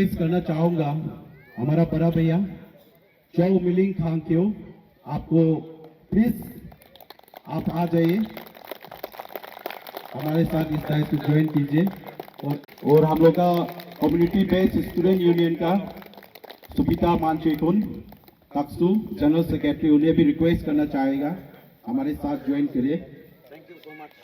Request करना चाहूंगा हमारा बड़ा भैया चौ मिलिंग खांक्यो, आपको प्लीज आप आ जाइए, हमारे साथ इस दायित्व ज्वाइन कीजिए। और हम लोग का कम्युनिटी बेस्ड स्टूडेंट यूनियन का सुपिता मानचेकुन कक्सू जनरल सेक्रेटरी, उन्हें भी रिक्वेस्ट करना चाहेगा हमारे साथ ज्वाइन करिए। Thank you so much.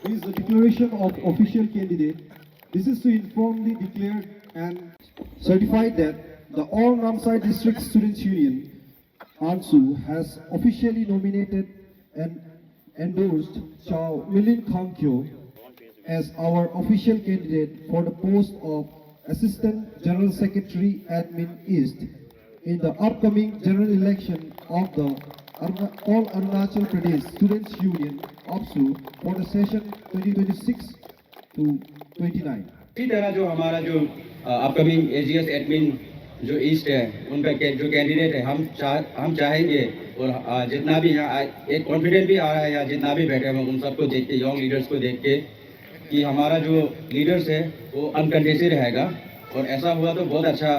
This is the declaration of official candidate. This is to informally declare and certify that the All Namsai District Students Union, ANSU, has officially nominated and endorsed Chao Milin Khangkyo as our official candidate for the post of Assistant General Secretary Admin East in the upcoming general election of the All Arunachal Pradesh Students Union (APSU) for the session 2026 to 29. इसी तरह जो हमारा जो upcoming AGS admin जो east है उनका जो candidate है हम चाहेंगे, और जितना भी यहाँ एक कॉन्फिडेंट भी आ रहा है या जितना भी बैठे हैं उन सबको देख के, यंग लीडर्स को देख के, कि हमारा जो लीडर्स है वो अनकंटेस्टेड रहेगा। और ऐसा हुआ तो बहुत अच्छा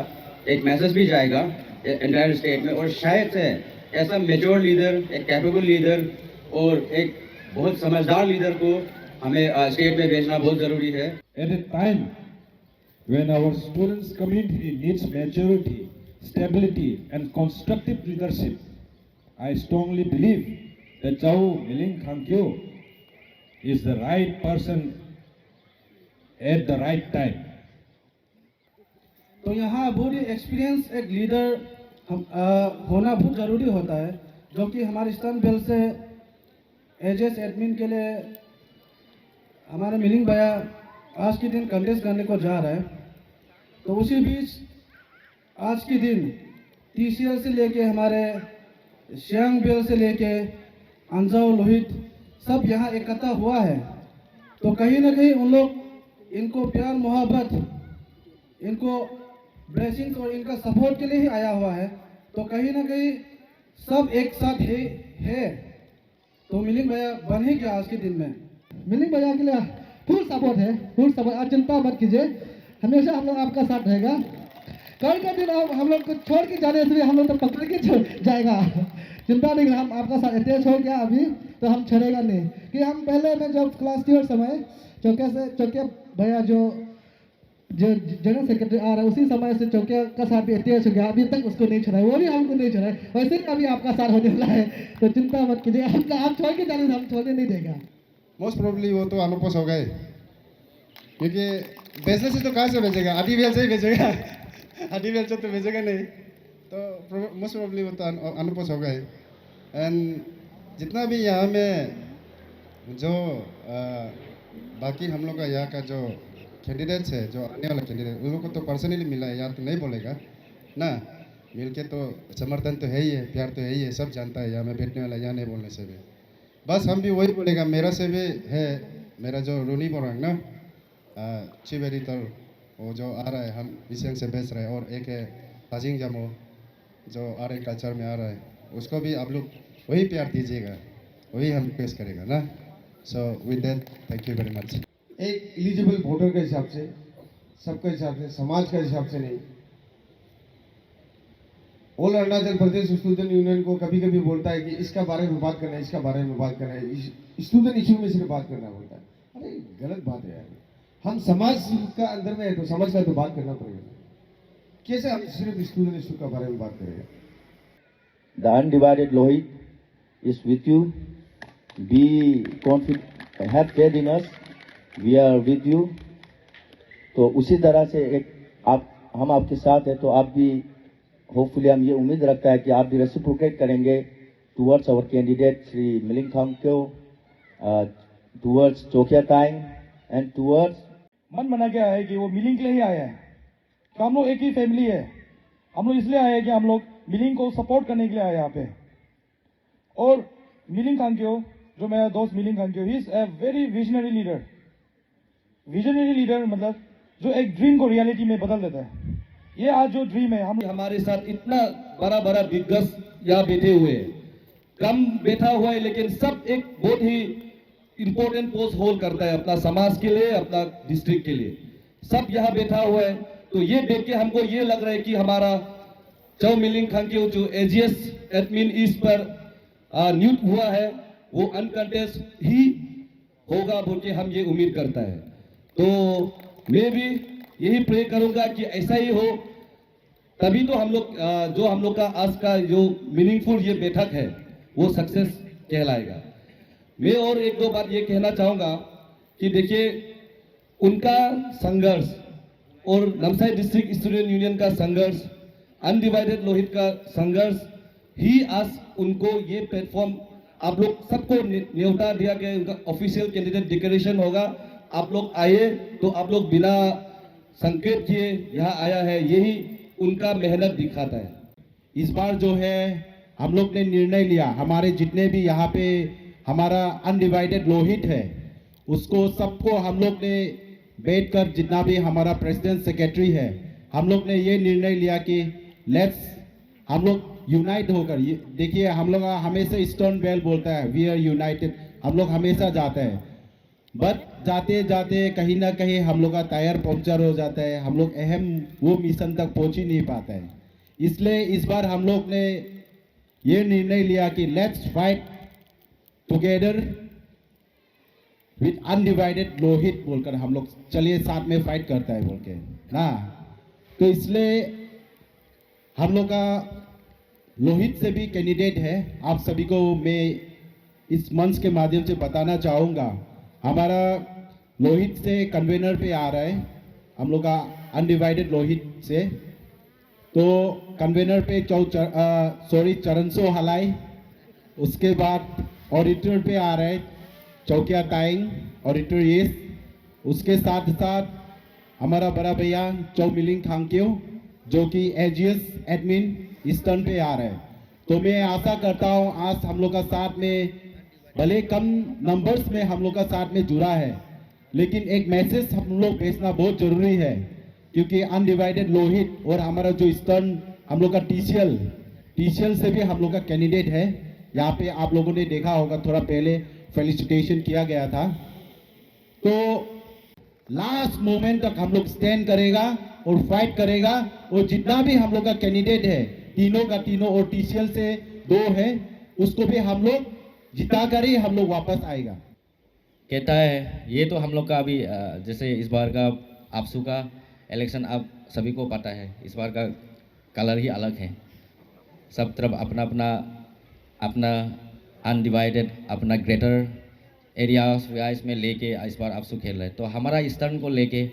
एक मैसेज भी जाएगा एंटायर स्टेट में, और शायद से ऐसा मेच्योर लीडर, एक कैपेबल लीडर और एक बहुत समझदार लीडर को हमें स्टेट में भेजना बहुत ज़रूरी है। At a time when our students community needs maturity, stability and constructive leadership, I strongly believe that Chao Milin Khangkyo is the right person at the right time. तो यहाँ बहुत एक्सपीरियंस एक लीडर होना बहुत ज़रूरी होता है, जो कि हमारे ईस्टर्न बेल्ट से एजेस एडमिन के लिए हमारे मिलिंग भैया आज के दिन कंटेस्ट करने को जा रहा है। तो उसी बीच आज के दिन TCL से लेके हमारे श्यांग बेल से लेके अंजाव लोहित सब यहाँ इकट्ठा हुआ है। तो कहीं ना कहीं उन लोग इनको प्यार मोहब्बत, इनको ब्लेसिंग्स और इनका सपोर्ट के लिए ही आया हुआ है। तो कहीं ना कहीं सब एक साथ है। तो मिलिंग भैया बन ही गया आज के दिन में। मिलिंग भैया के लिए फुल सपोर्ट है, फुल सपोर्ट। आप चिंता मत कीजिए, हमेशा हम लोग आपका साथ रहेगा। कल का दिन हम लोग को छोड़ के जाने से हम लोग तो पकड़ के जाएगा, चिंता नहीं, हम आपका साथ अटैच हो गया अभी तो हम छोड़ेगा नहीं। कि हम पहले में जब क्लास 3 समय चौके भैया जो जनरल सेक्रेटरी आ रहा है, उसी समय से चौके का साथ भी अटैच हो गया, अभी तक उसको नहीं छोड़ा है, वो भी हमको नहीं छोड़ा है। वैसे ही अभी आपका साथ होने वाला है, तो चिंता मत कीजिए, आप छोड़ के जाने से हम छोड़ने नहीं देगा। मोस्ट प्रोबेबली वो तो अनुपस हो गए, क्योंकि बेचने से तो कहाँ से बेचेगा, आधी बेल से ही बेचेगा, आधी बेल से तो बेचेगा नहीं। तो मोस्ट प्रोबेबली वो तो अनुपस हो गए। एंड जितना भी यहाँ में जो बाकी हम लोग का यहाँ का जो कैंडिडेट्स है, जो आने वाला कैंडिडेट, उन लोग को तो पर्सनली मिला है, यार तो नहीं बोलेगा ना, मिल के तो समर्थन तो है ही है, प्यार तो है ही है, सब जानता है यहाँ में बैठने वाला, यहाँ नहीं बोलने से भी। बस हम भी वही बोलेगा, मेरा से भी है, मेरा जो रोनी बोरांग ना चीफ एडिटर, वो जो आ रहा है, हम ईसेंग से बेच रहे हैं, और एक है ताजिंग जामो जो आर्ट एंड कल्चर में आ रहा है, उसको भी आप लोग वही प्यार दीजिएगा, वही हम पेश करेगा ना। So with that thank you very much. एक एलिजिबल वोटर के हिसाब से, सबके हिसाब से, समाज के हिसाब से नहीं। All Arunachal Pradesh student union को कभी कभी बोलता है कि इसका बारे में बात करना है, इसका बारे में बात करना है, स्टूडेंट इशू में सिर्फ बात करना बोलता है। अरे गलत बात है यार, हम समाज का अंदर में है तो समाज का तो बात करना पड़ेगा। कैसे हम सिर्फ स्टूडेंट इशू का बारे में बात करेंगे? The undivided Lohit is with you. Be confident, have faith in us. We are with you. तो उसी तरह से हम आपके साथ हैं, तो आप भी होपफुली हम ये उम्मीद रखता है कि आप भी रेसिप्रोकेट करेंगे towards our candidate Shri Miling Khangkyo, towards Chokia Taing and towards. मन बना के आया है कि वो मिलिंग के लिए ही आया है, तो हम लोग एक ही फैमिली है। हम लोग इसलिए आए हैं कि हम लोग मिलिंग को सपोर्ट करने के लिए आए यहाँ पे। और मिलिंग खांग्यो, जो मेरा दोस्त Miling Khangkyo, he is a very visionary leader. Visionary leader मतलब जो एक ड्रीम को रियलिटी में बदल देता है। ये आज जो ड्रीम है, हम हमारे साथ इतना बड़ा बड़ा दिग्गज यहाँ बैठे हुए हैं, कम बैठा हुआ है लेकिन सब एक बहुत ही इंपॉर्टेंट पोस्ट होल्ड करता है अपना समाज के लिए, अपना डिस्ट्रिक्ट के लिए, सब यहाँ बैठा हुआ है। तो ये देख के हमको ये लग रहा है कि हमारा चौ मिलिंग खांग्यो जो एजीएस एडमिन ईस्ट पर नियुक्त हुआ है वो अनकंटेस्ट ही होगा बोल के हम ये उम्मीद करता है। तो मैं भी यही प्रे करूंगा कि ऐसा ही हो, तभी तो हम लोग जो हम लोग का आज का जो मीनिंगफुल ये बैठक है वो सक्सेस कहलाएगा। मैं और एक दो बात ये कहना चाहूंगा कि देखिए उनका संघर्ष और नामसाई डिस्ट्रिक्ट स्टूडेंट यूनियन का संघर्ष, अनडिवाइडेड लोहित का संघर्ष ही आज उनको ये प्लेटफॉर्म आप लोग सबको न्योता दिया गया, उनका ऑफिशियल कैंडिडेट डिक्लेरेशन होगा। आप लोग आए तो आप लोग बिना संकेत किए यहाँ आया है, यही उनका मेहनत दिखाता है। इस बार जो है हम लोग ने निर्णय लिया, हमारे जितने भी यहाँ पे हमारा अनडिवाइडेड लोहित है उसको सबको हम लोग ने बैठकर, जितना भी हमारा प्रेसिडेंट सेक्रेटरी है, हम लोग ने ये निर्णय लिया कि लेट्स हम लोग यूनाइट होकर, देखिए हम लोग हमेशा ईस्टर्न बेल बोलता है वी आर यूनाइटेड, हम लोग हमेशा जाते हैं, बट जाते जाते कहीं ना कहीं हम लोग का टायर पंक्चर हो जाता है, हम लोग अहम वो मिशन तक पहुंच ही नहीं पाता है। इसलिए इस बार हम लोग ने ये निर्णय लिया कि let's fight together with undivided Lohit बोलकर हम लोग चलिए साथ में फाइट करता है बोल के ना। तो इसलिए हम लोग का लोहित से भी कैंडिडेट है, आप सभी को मैं इस मंच के माध्यम से बताना चाहूँगा। हमारा लोहित से कन्वेनर पे आ रहा है, हम लोग का अनडिवाइडेड लोहित से, तो कन्वेनर पे चरणसो हलाई, उसके बाद ऑडिटर पे आ रहा है चौकिया ताइंग ऑडिटर येस, उसके साथ साथ हमारा बड़ा भैया चौ मिलिंग खांग्यो जो कि एजीएस एडमिन ईस्टर्न पे आ रहा है। तो मैं आशा करता हूँ आज हम लोग का साथ में भले कम नंबर्स में हम लोग का साथ में जुड़ा है, लेकिन एक मैसेज हम लोग भेजना बहुत जरूरी है, क्योंकि अनडिवाइडेड लोहित और हमारा जो ईस्टर्न हम लोग का टीसीएल से भी हम लोग का कैंडिडेट है। यहाँ पे आप लोगों ने देखा होगा थोड़ा पहले फेलिसिटेशन किया गया था। तो लास्ट मोमेंट तक हम लोग स्टैंड करेगा और फाइट करेगा, और जितना भी हम लोग का कैंडिडेट है तीनों का तीनों और टीसीएल से 2 है उसको भी हम लोग जिता कर ही हम लोग वापस आएगा। कहता है ये तो हम लोग का अभी जैसे इस बार का आपसू का इलेक्शन आप सभी को पता है, इस बार का कलर ही अलग है, सब तरफ अपना अनडिवाइडेड अपना ग्रेटर एरियाज वाइज में लेके इस बार आपसू खेल रहे हैं। तो हमारा ईस्टर्न को लेके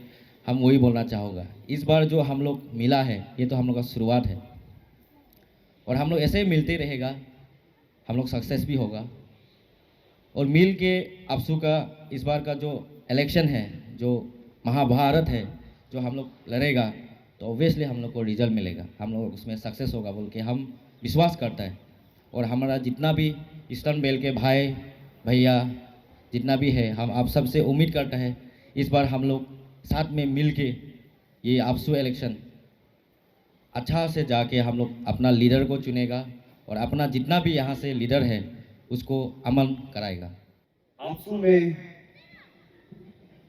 हम वही बोलना चाहूँगा, इस बार जो हम लोग मिला है ये तो हम लोग का शुरुआत है, और हम लोग ऐसे ही मिलते रहेगा, हम लोग सक्सेस भी होगा। और मिल के आपसू का इस बार का जो इलेक्शन है, जो महाभारत है, जो हम लोग लड़ेगा, तो ऑब्वियसली हम लोग को रिजल्ट मिलेगा, हम लोग उसमें सक्सेस होगा बोल के हम विश्वास करता है। और हमारा जितना भी ईस्टर्न बेल्ट के भाई भैया जितना भी है, हम आप सब से उम्मीद करता है इस बार हम लोग साथ में मिल के ये आपसू इलेक्शन अच्छा से जाके हम लोग अपना लीडर को चुनेगा, और अपना जितना भी यहाँ से लीडर है उसको अमल कराएगा। आपसू में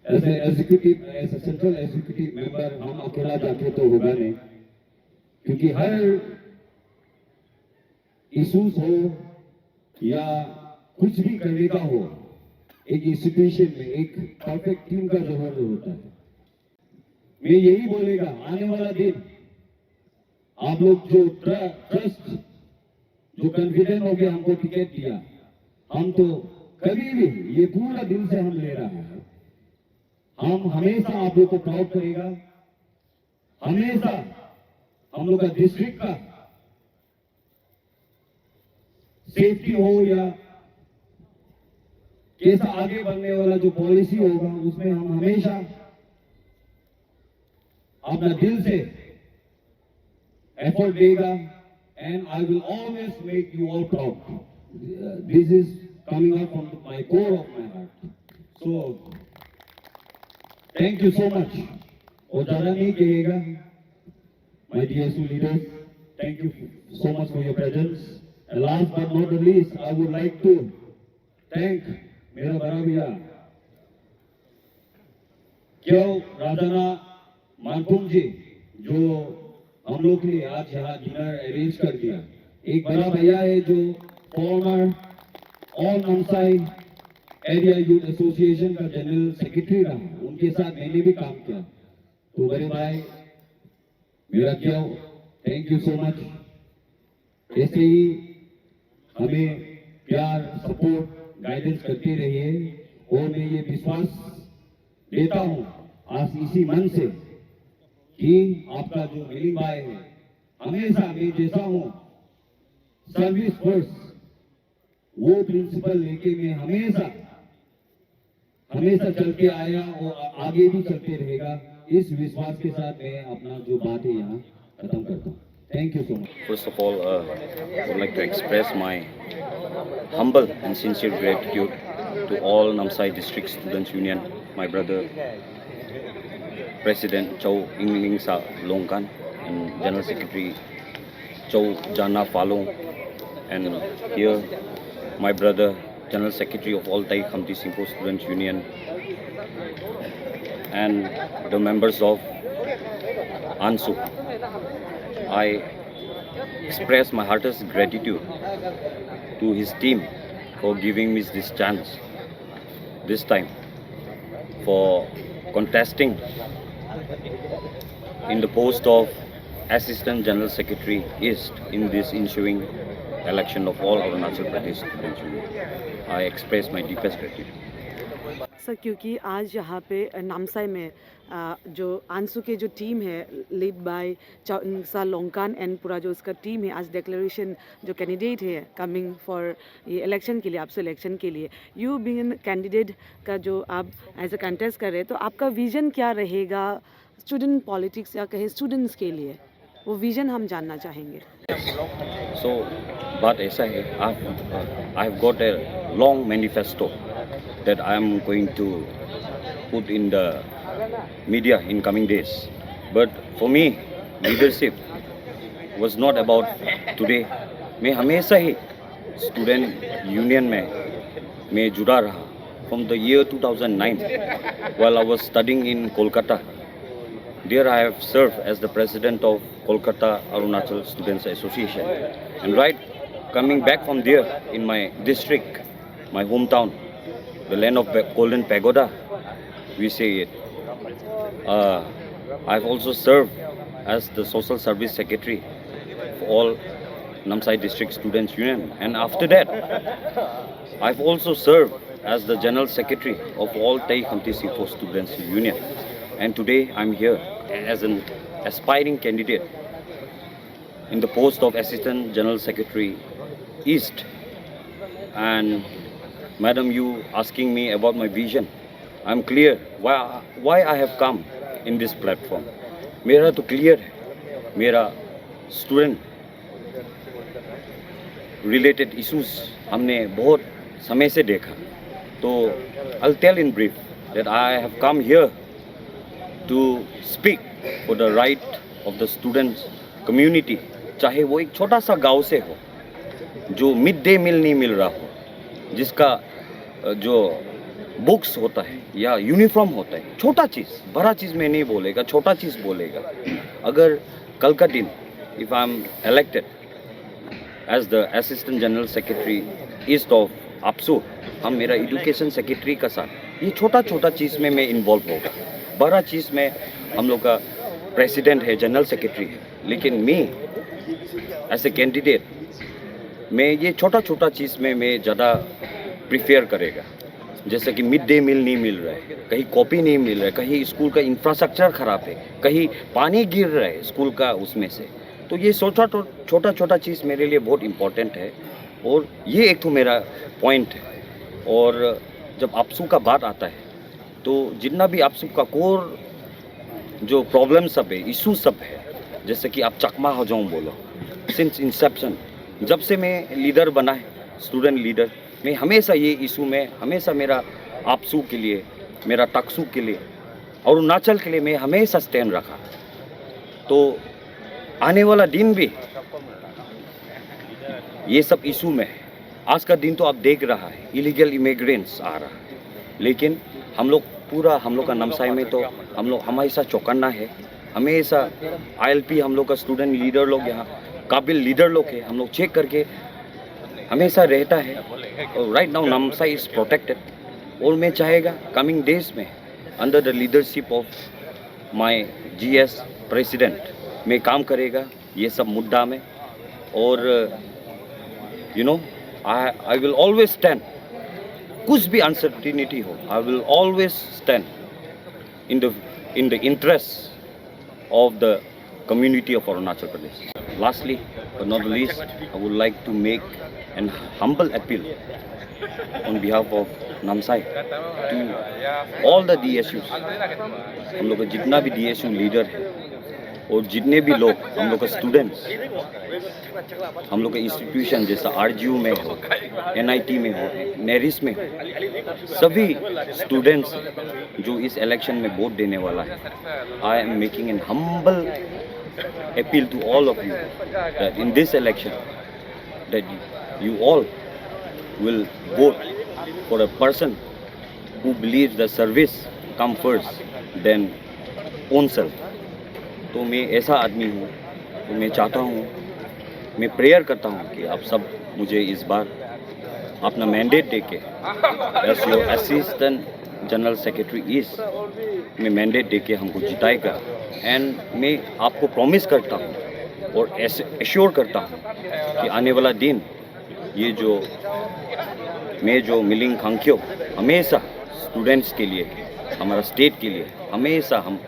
as executive, as central executive member हम अकेला जाके तो होगा नहीं, क्योंकि हर इशूज हो या कुछ भी करने का हो, एक इंस्टीट्यूशन में एक परफेक्ट टीम का जरूरत होता है। मैं यही बोलेगा आने वाला दिन आप लोग जो ट्रस्ट, जो कॉन्फिडेंस हो गया हमको टिकट दिया, हम तो कभी भी ये पूरा दिल से हम ले रहा है, हम हमेशा आप लोग को प्राउड करेगा, हमेशा हम लोग का डिस्ट्रिक्ट का सेफ्टी हो या कैसा आगे बढ़ने वाला जो पॉलिसी होगा उसमें हम हमेशा अपना दिल से एफर्ट देगा, and I will always make you all proud. This is coming out from my core of my heart. So, thank you so much. और ज़्यादा नहीं कहेगा, my dear leaders. Thank you so much for your presence. And last but not the least, I would like to thank मेरा बड़ा भैया क्यों राजाना मानपुंग जी जो हम लोग के लिए आज यहाँ डिनर अरेंज कर दिया। एक बड़ा भैया है जो farmer all Namsai area youth association का जनरल सेक्रेटरी रहा, उनके साथ मैंने भी काम किया। तो बड़े भाई मेरा क्यों थैंक यू सो मच। ऐसे ही हमें प्यार सपोर्ट गाइडेंस करते रहिए और मैं ये विश्वास देता हूँ आज इसी मन से कि आपका जो मिलिंग भाई है हमेशा मैं जैसा हूँ सर्विस फर्स्ट वो प्रिंसिपल लेके मैं हमेशा चलते आया और आगे भी चलते रहेगा। इस विश्वास के साथ मैं अपना जो बात है यहाँ खत्म करता हूँ। Thank you so much. First of all, I would like to express my humble and sincere gratitude to all Namsai District Students Union, my brother, President Chow Ingling Sa Longkan, and General Secretary Chow Jana Falong, and here my brother, General Secretary of all Thai Khamti Singapore Students Union, and the members of ANSU. I express my heartiest gratitude to his team for giving me this chance this time for contesting in the post of Assistant General Secretary East in this ensuing election of all Arunachal Pradesh Students Union. I express my deepest gratitude. Sir क्योंकि आज यहाँ पे नामसाई में जो आंसू के जो team है लीड बाय सा लोंगकान एंड पूरा जो उसका टीम है आज डिक्लेरेशन जो कैंडिडेट है कमिंग फॉर ये इलेक्शन के लिए आपसे इलेक्शन के लिए यू बीइंग कैंडिडेट का जो आप एज अ कंटेस्ट कर रहे हैं तो आपका विजन क्या रहेगा स्टूडेंट पॉलिटिक्स या कहे स्टूडेंट्स के लिए वो विजन हम जानना चाहेंगे। So बात ऐसा है I have got a long manifesto that I am going to put in the media in coming days. But for me, leadership was not about today. मैं हमेशा ही student union में मैं जुड़ा रहा. From the year 2009, while I was studying in Kolkata, there I have served as the president of Kolkata Arunachal Students Association. And right coming back from there in my district, my hometown, the land of Golden Pagoda, we say it. I've also served as the social service secretary for all Namsai District Students Union, and after that, I've also served as the general secretary of all Thai Khamti Singapore Students Union. And today I'm here as an aspiring candidate in the post of Assistant General Secretary East. And Madam, you asking me about my vision. I'm clear why I have come in this platform. मेरा तो clear है, मेरा student related issues हमने बहुत समय से देखा. तो I'll tell in brief that I have come here to speak for the right of the students community, चाहे वो एक छोटा सा गांव से हो, जो मिड डे मील नहीं मिल रहा हो, जिसका जो बुक्स होता है या यूनिफॉर्म होता है, छोटा चीज़, बड़ा चीज़ में नहीं बोलेगा, छोटा चीज़ बोलेगा. अगर कल का दिन if I am elected as the assistant general secretary east of AAPSU, हम मेरा एजुकेशन सेक्रेटरी का साथ ये छोटा छोटा चीज़ में मैं इन्वॉल्व होगा. बड़ा चीज़ में हम लोग का प्रेसिडेंट है, जनरल सेक्रेटरी है, लेकिन मैं एज ए कैंडिडेट मैं ये छोटा छोटा चीज़ में मैं ज़्यादा प्रिफेयर करेगा. जैसे कि मिड डे मील नहीं मिल रहा है, कहीं कॉपी नहीं मिल रहा है, कहीं स्कूल का इंफ्रास्ट्रक्चर ख़राब है, कहीं पानी गिर रहा है स्कूल का उसमें से. तो ये छोटा छोटा चीज़ मेरे लिए बहुत इम्पोर्टेंट है और ये एक तो मेरा पॉइंट है. और जब आपसू का बात आता है तो जितना भी आपसू का कोर जो प्रॉब्लम सब है, इशू सब है, जैसे कि आप चकमा हजों बोलो, सिंस इंसेप्शन, जब से मैं लीडर बना है स्टूडेंट लीडर, मैं हमेशा ये इशू में हमेशा मेरा आपसू के लिए, मेरा टक्सू के लिए और अरुणाचल के लिए मैं हमेशा स्टैंड रखा। तो आने वाला दिन भी ये सब इशू में, आज का दिन तो आप देख रहा है इलीगल इमिग्रेंट्स आ रहा है, लेकिन हम लोग का नामसाई में तो हम लोग हमेशा चौकन्ना है, हमेशा ILP हम लोग का स्टूडेंट लीडर लोग यहाँ काबिल लीडर लोग है, हम लोग चेक करके हमेशा रहता है। और right now Namsai is protected और मैं चाहेगा कमिंग डेज में under the leadership of my GS president में काम करेगा ये सब मुद्दा में। और you know I will always stand, कुछ भी अनसर्टिनिटी हो, I will always stand in the interest of the community of Arunachal Pradesh. Lastly, but not the least, I would like to make an humble appeal on behalf of Namsai to all the DSUs. हम लोग का जितना भी DSU leader है और जितने भी लोग हम लोग का स्टूडेंट्स, हम लोग का इंस्टीट्यूशन जैसा RGU में हो, NIT में हो, नेरिस में हो, सभी स्टूडेंट्स जो इस इलेक्शन में वोट देने वाला है, I am making an humble appeal to all of you that in this election that you all will vote for a person who believes that service come first than own self. तो मैं ऐसा आदमी हूँ, तो मैं चाहता हूँ, मैं प्रेयर करता हूँ कि आप सब मुझे इस बार अपना मैंडेट दे के as your assistant general secretary is मैं मैंडेट दे के हमको जिताएगा। एंड मैं आपको प्रॉमिस करता हूँ और एश्योर करता हूँ कि आने वाला दिन ये जो मैं जो मिलिंग खांक्यो हमेशा स्टूडेंट्स के लिए, हमारा स्टेट के लिए हमेशा हम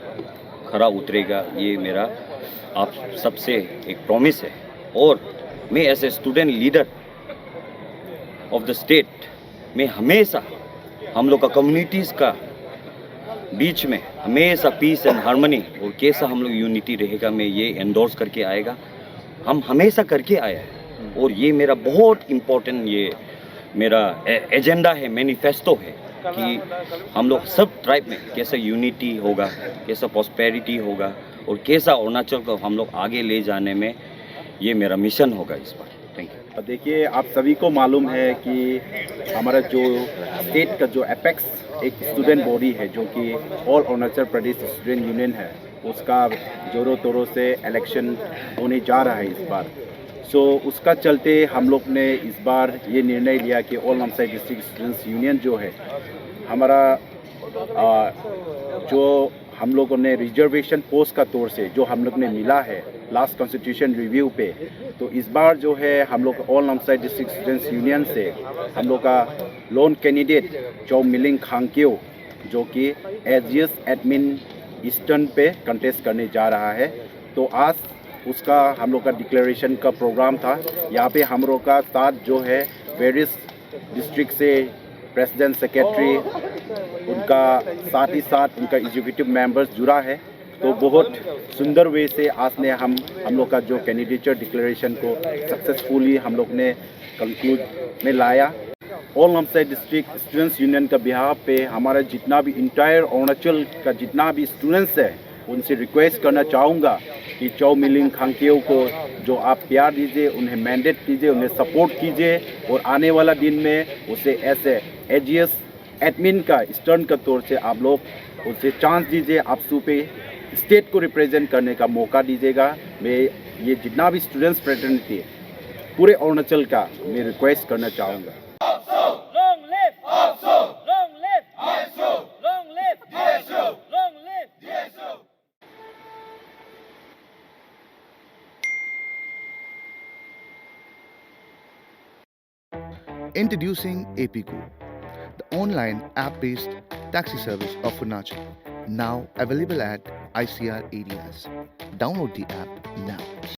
खरा उतरेगा, ये मेरा आप सबसे एक प्रॉमिस है। और मैं as a student leader of the state में हमेशा हम लोग का कम्युनिटीज़ का बीच में हमेशा पीस एंड हार्मनी और कैसा हम लोग यूनिटी रहेगा, मैं ये एंडोर्स करके आएगा, हम हमेशा करके आया है। और ये मेरा बहुत इम्पोर्टेंट ये मेरा एजेंडा है, मैनिफेस्टो है कि हम लोग सब ट्राइब में कैसा यूनिटी होगा, कैसा प्रॉस्पेरिटी होगा और कैसा अरुणाचल को हम लोग आगे ले जाने में ये मेरा मिशन होगा इस बार। Thank you. देखिए, आप सभी को मालूम है कि हमारा जो स्टेट का जो एपेक्स एक स्टूडेंट बॉडी है जो कि all Arunachal Pradesh student union है, उसका जोरों तोरों से इलेक्शन होने जा रहा है इस बार। सो उसका चलते हम लोग ने इस बार ये निर्णय लिया कि all Namsai district students union जो है हमारा जो हम लोगों ने रिजर्वेशन पोस्ट का तौर से जो हम लोग ने मिला है लास्ट कॉन्स्टिट्यूशन रिव्यू पे, तो इस बार जो है हम लोग all Namsai district students union से हम लोग का लोन कैंडिडेट चौ मिलिंग खांक्यो जो कि एजीएस एडमिन ईस्टर्न पे कंटेस्ट करने जा रहा है। तो आज उसका हम लोग का डिक्लेरेशन का प्रोग्राम था। यहाँ पे हम लोग का साथ जो है वेरियस डिस्ट्रिक्ट से प्रेसिडेंट सेक्रेटरी, उनका साथ ही साथ उनका एग्जीक्यूटिव मेंबर्स जुड़ा है। तो बहुत सुंदर वे से आज ने हम लोग का जो कैंडिडेचर डिक्लेरेशन को सक्सेसफुली हम लोग ने कंक्लूड में लाया। All Namsai district students union का बिहाफ पे हमारा जितना भी इंटायर अरुणाचल का जितना भी स्टूडेंट्स है उनसे रिक्वेस्ट करना चाहूँगा कि चौ मिलिंग खांक्यो को जो आप प्यार दीजिए, उन्हें मैंडेट कीजिए, उन्हें सपोर्ट कीजिए और आने वाला दिन में उसे ऐसे एजीएस एडमिन का ईस्टर्न का तौर से आप लोग उसे चांस दीजिए, आप सूपे स्टेट को रिप्रेजेंट करने का मौका दीजिएगा। मैं ये जितना भी स्टूडेंट्स फ्रेटर्निटी पूरे अरुणाचल का मैं रिक्वेस्ट करना चाहूँगा। Introducing APGo, the online app-based taxi service of Arunachal, now available at ICR areas. Download the app now.